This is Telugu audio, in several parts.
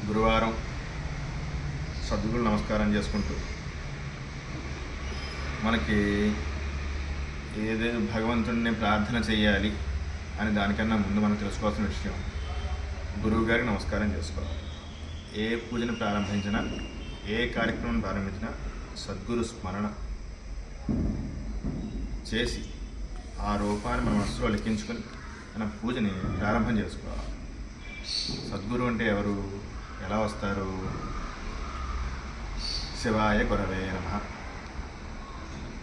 గురువారం సద్గురు నమస్కారం చేసుకుంటూ మనకి ఏదో భగవంతుడిని ప్రార్థన చేయాలి అని దానికన్నా ముందు మనం తెలుసుకోవాల్సిన విషయం గురువు గారికి నమస్కారం చేసుకోవాలి. ఏ పూజను ప్రారంభించినా, ఏ కార్యక్రమం ప్రారంభించినా సద్గురు స్మరణ చేసి ఆ రూపాన్ని మన మనసులో లిఖించుకొని మన పూజని ప్రారంభం చేసుకోవాలి. సద్గురు అంటే ఎవరు, ఎలా వస్తారు? శివాయ గురవే నమః,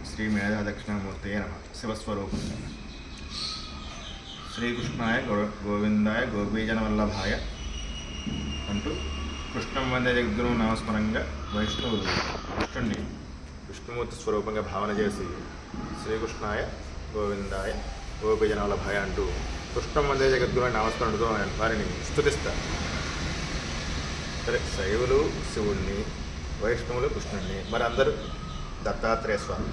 శ్రీ మేధా దక్షిణామూర్తయే నమః, శివస్వరూపం శ్రీకృష్ణాయ గోవిందాయ గోపీజనవల్లభాయ అంటూ కృష్ణం వందే జగద్గురు నామస్మరంగా వైష్ణవులు కృష్ణుడిని విష్ణుమూర్తి స్వరూపంగా భావన చేసి శ్రీకృష్ణాయ గోవిందాయ గోపీజనవల్లభాయ అంటూ కృష్ణం వందే జగద్గురు నామస్మరణతో వారిని స్తుతిస్తారు. సరే, శైవులు శివుణ్ణి, వైష్ణవులు కృష్ణుడిని, మరి అందరూ దత్తాత్రేయ స్వామి,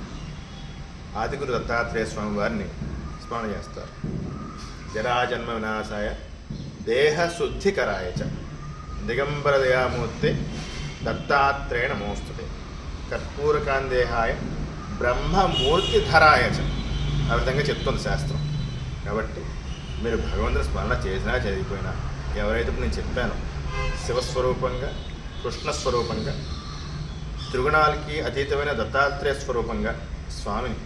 ఆదిగురు దత్తాత్రేయ స్వామి వారిని స్మరణ చేస్తారు. జరాజన్మ వినాశాయ దేహశుద్ధికరాయ చ దిగంబర దయామూర్తే దత్తాత్రేయ నమోస్తుతే కర్పూరకాందేహాయ బ్రహ్మమూర్తిధరాయ చ. ఆ విధంగా చెప్తుంది శాస్త్రం. కాబట్టి మీరు భగవంతుని స్మరణ చేసినా చేయకపోయినా, ఎవరైతే నేను చెప్పానో శివస్వరూపంగా, కృష్ణస్వరూపంగా, త్రిగుణాలకి అతీతమైన దత్తాత్రేయ స్వరూపంగా స్వామిని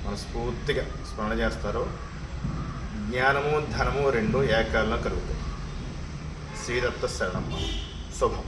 మనస్ఫూర్తిగా స్మరణ చేస్తారో జ్ఞానము ధనము రెండూ ఏకాలంలో కలుగుతాయి. శ్రీదత్త శరణం. శుభం.